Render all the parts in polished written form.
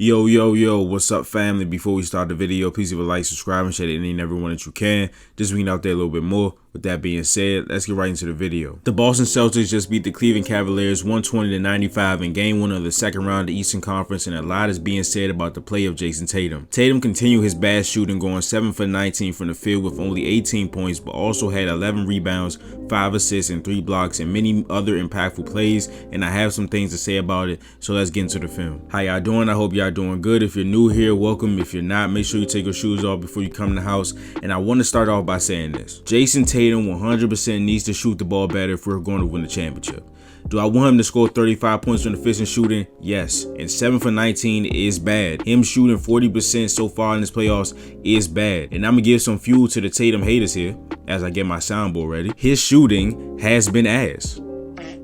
Yo, what's up, family? Before we start the video, please leave a like, subscribe, and share it any and everyone that you can. Just being out there a little bit more. With that being said, let's get right into the video. The Boston Celtics just beat the Cleveland Cavaliers 120-95 in Game 1 of the second round of the Eastern Conference, and a lot is being said about the play of Jayson Tatum. Tatum continued his bad shooting, going 7 for 19 from the field with only 18 points, but also had 11 rebounds, 5 assists, and 3 blocks, and many other impactful plays, and I have some things to say about it, so let's get into the film. How y'all doing? I hope y'all doing good. If you're new here, welcome. If you're not, make sure you take your shoes off before you come in the house, and I want to start off by saying this. Jayson Tatum 100% needs to shoot the ball better if we're going to win the championship. Do I want him to score 35 points on efficient shooting? Yes. And 7 for 19 is bad. Him shooting 40% so far in this playoffs is bad. And I'm going to give some fuel to the Tatum haters here as I get my soundboard ready. His shooting has been ass.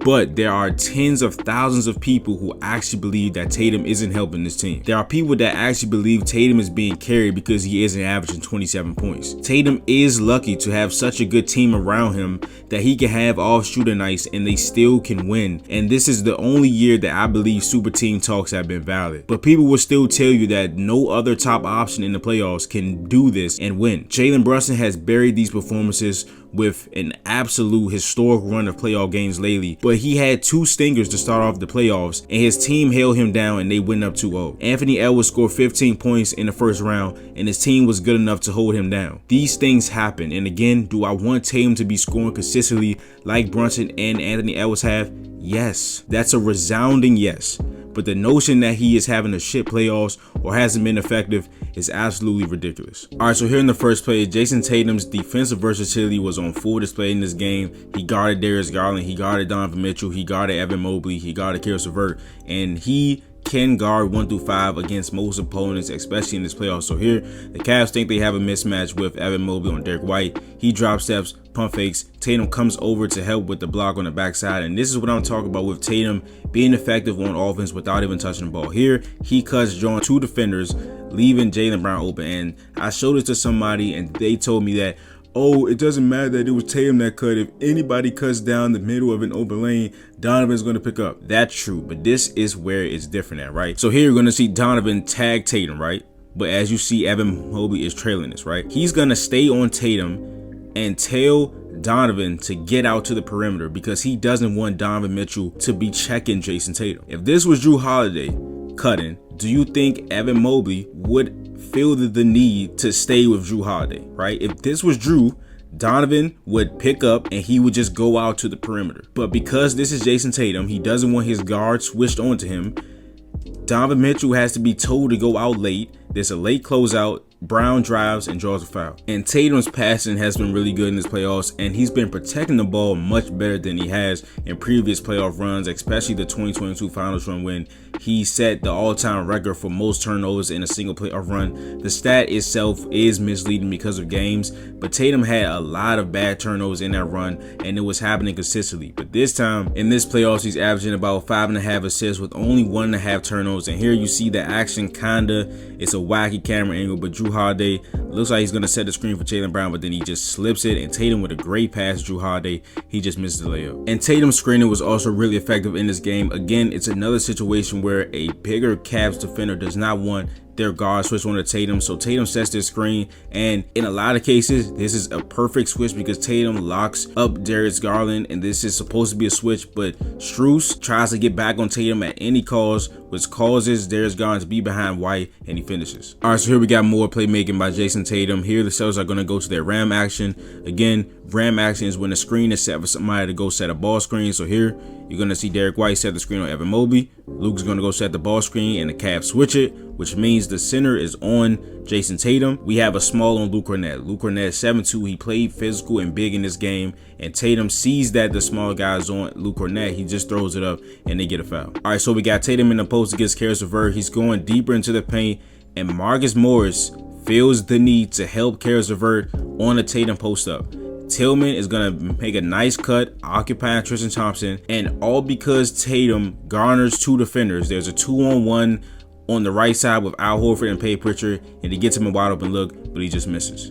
But there are tens of thousands of people who actually believe that Tatum isn't helping this team. There are people that actually believe Tatum is being carried because he isn't averaging 27 points. Tatum is lucky to have such a good team around him that he can have off shooter nights and they still can win. And this is the only year that I believe super team talks have been valid. But people will still tell you that no other top option in the playoffs can do this and win. Jalen Brunson has buried these performances with an absolute historic run of playoff games lately, but he had 2 stingers to start off the playoffs and his team held him down and they went up 2-0. Anthony Edwards scored 15 points in the first round and his team was good enough to hold him down. These things happen, and again, do I want Tatum to be scoring consistently like Brunson and Anthony Edwards have? Yes, that's a resounding yes. But the notion that he is having a shit playoffs or hasn't been effective is absolutely ridiculous. Alright, so here in the first play, Jayson Tatum's defensive versatility was on full display in this game. He guarded Darius Garland, he guarded Donovan Mitchell, he guarded Evan Mobley, he guarded Karis LeVert, and he can guard 1 through 5 against most opponents, especially in this playoff. So here, the Cavs think they have a mismatch with Evan Mobley on Derek White. He drop steps, pump fakes. Tatum comes over to help with the block on the backside, and this is what I'm talking about with Tatum being effective on offense without even touching the ball. Here, he cuts drawing 2 defenders, leaving Jaylen Brown open, and I showed this to somebody, and they told me that, oh, it doesn't matter that it was Tatum that cut. If anybody cuts down the middle of an open lane, Donovan's going to pick up. That's true, but this is where it's different at, right? So here you're going to see Donovan tag Tatum, right? But as you see, Evan Mobley is trailing this, right? He's going to stay on Tatum and tell Donovan to get out to the perimeter because he doesn't want Donovan Mitchell to be checking Jayson Tatum. If this was Jrue Holiday cutting, do you think Evan Mobley would feel the need to stay with Jrue Holiday, right? If this was Jrue, Donovan would pick up and he would just go out to the perimeter. But because this is Jayson Tatum, he doesn't want his guard switched onto him. Donovan Mitchell has to be told to go out late. There's a late closeout. Brown drives and draws a foul. And Tatum's passing has been really good in this playoffs, and he's been protecting the ball much better than he has in previous playoff runs, especially the 2022 finals run when he set the all-time record for most turnovers in a single playoff run. The stat itself is misleading because of games, but Tatum had a lot of bad turnovers in that run, and it was happening consistently. But this time, in this playoffs, he's averaging about 5.5 assists with only 1.5 turnovers, and here you see the action kinda, it's a wacky camera angle, but Jrue Holiday looks like he's going to set the screen for Jaylen Brown, but then he just slips it, and Tatum with a great pass to Jrue Holiday, he just misses the layup. And Tatum's screening was also really effective in this game. Again, it's another situation where a bigger Cavs defender does not want their guard switch on to Tatum, so Tatum sets this screen, and in a lot of cases this is a perfect switch because Tatum locks up Darius Garland, and this is supposed to be a switch, but Strus tries to get back on Tatum at any cost, which causes Darius Garland to be behind White, and he finishes. Alright, so here we got more playmaking by Jayson Tatum. Here the Celtics are going to go to their ram action. Again, ram action is when the screen is set for somebody to go set a ball screen. So here you're going to see Derek White set the screen on Evan Mobley. Luke's going to go set the ball screen, and the Cavs switch it, which means the center is on Jayson Tatum. We have a small on Luke Kornet. Luke Kornet 7'2". He played physical and big in this game, and Tatum sees that the small guy is on Luke Kornet. He just throws it up, and they get a foul. All right, so we got Tatum in the post against Karis LeVert. He's going deeper into the paint, and Marcus Morris feels the need to help Karis LeVert on the Tatum post up. Tillman is going to make a nice cut, occupying Tristan Thompson, and all because Tatum garners 2 defenders. There's a 2-on-1 on the right side with Al Horford and Pey Pritchard, and he gets him a wide open look, but he just misses.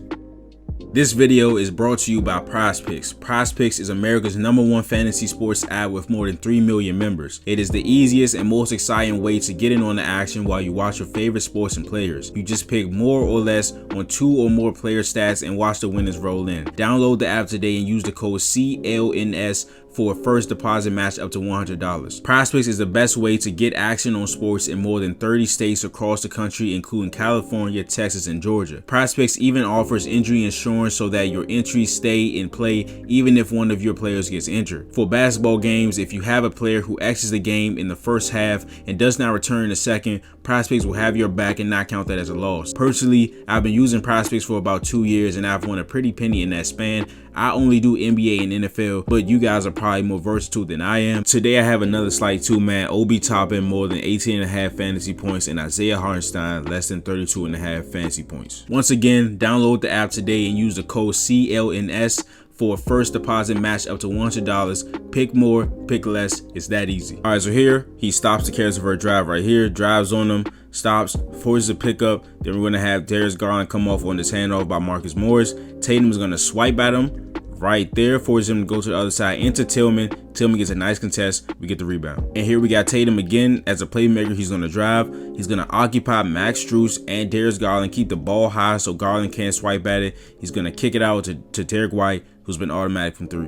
This video is brought to you by PrizePicks. PrizePicks is America's #1 fantasy sports app with more than 3 million members. It is the easiest and most exciting way to get in on the action while you watch your favorite sports and players. You just pick more or less on 2 or more player stats and watch the winners roll in. Download the app today and use the code CLNS for a first deposit match up to $100. PrizePicks is the best way to get action on sports in more than 30 states across the country, including California, Texas, and Georgia. PrizePicks even offers injury insurance so that your entries stay in play even if one of your players gets injured. For basketball games, if you have a player who exits the game in the first half and does not return in the second, PrizePicks will have your back and not count that as a loss. Personally, I've been using PrizePicks for about 2 years and I've won a pretty penny in that span. I only do NBA and NFL, but you guys are probably more versatile than I am. Today I have another slight 2-man. Obi Toppin more than 18.5 fantasy points and Isaiah Hartenstein less than 32.5 fantasy points. Once again, download the app today and use the code CLNS for a first deposit match up to $100. Pick more, pick less. It's that easy. All right, so here he stops the carries of her drive right here, drives on them, stops, forces a pickup. Then we're going to have Darius Garland come off on this handoff by Marcus Morris. Tatum is going to swipe at him right there, forces him to go to the other side into Tillman. Tillman gets a nice contest. We get the rebound. And here we got Tatum again as a playmaker. He's going to drive. He's going to occupy Max Strus and Darius Garland, keep the ball high so Garland can't swipe at it. He's going to kick it out to Derek White, who's been automatic from 3.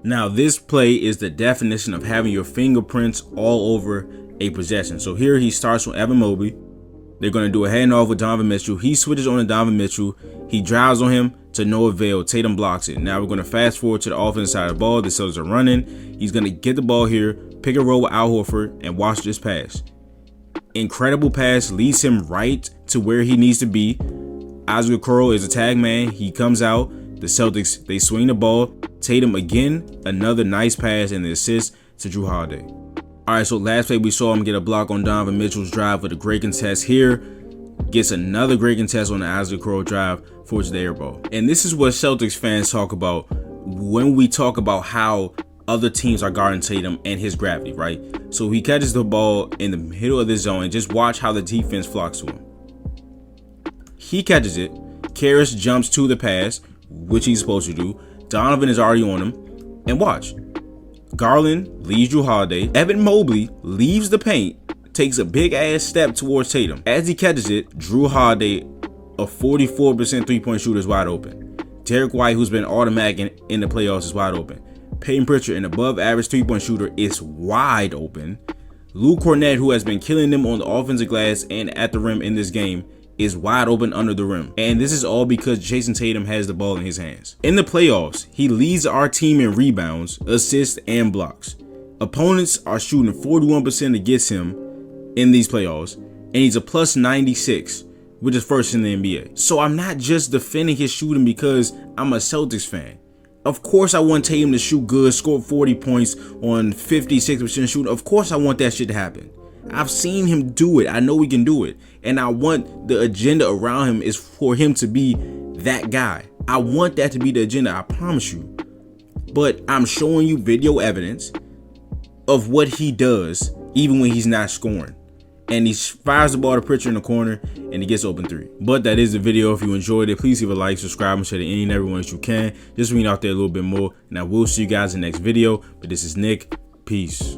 Now, this play is the definition of having your fingerprints all over a possession. So here he starts with Evan Mobley. They're going to do a handoff with Donovan Mitchell. He switches on to Donovan Mitchell. He drives on him to no avail. Tatum blocks it. Now we're going to fast forward to the offensive side of the ball. The Celtics are running. He's going to get the ball here, pick and roll with Al Horford, and watch this pass. Incredible pass, leads him right to where he needs to be. Isaac Okoro is a tag man. He comes out. The Celtics, they swing the ball. Tatum again, another nice pass and the assist to Drew Holiday. All right, so last play we saw him get a block on Donovan Mitchell's drive with a great contest here. Gets another great contest on the Isaac Okoro drive, forces the air ball. And this is what Celtics fans talk about when we talk about how other teams are guarding Tatum and his gravity, right? So he catches the ball in the middle of the zone and just watch how the defense flocks to him. He catches it. Karras jumps to the pass, which he's supposed to do. Donovan is already on him. And watch. Garland leaves Drew Holiday. Evan Mobley leaves the paint, takes a big ass step towards Tatum. As he catches it, Drew Holiday, a 44% three-point shooter, is wide open. Derek White, who's been automatic in the playoffs, is wide open. Peyton Pritchard, an above-average three-point shooter, is wide open. Luke Cornett, who has been killing them on the offensive glass and at the rim in this game, is wide open under the rim. And this is all because Jayson Tatum has the ball in his hands. In the playoffs, he leads our team in rebounds, assists, and blocks. Opponents are shooting 41% against him in these playoffs, and he's a plus 96, which is first in the NBA. So I'm not just defending his shooting because I'm a Celtics fan. Of course I want Tatum to shoot good, score 40 points on 56% shooting. Of course I want that shit to happen. I've seen him do it. I know he can do it. And I want the agenda around him is for him to be that guy. I want that to be the agenda, I promise you. But I'm showing you video evidence of what he does even when he's not scoring. And he fires the ball to Pritchard in the corner and he gets open 3. But that is the video. If you enjoyed it, please leave a like, subscribe, and share to any and everyone that you can. Just read out there a little bit more. And I will see you guys in the next video. But this is Nick. Peace.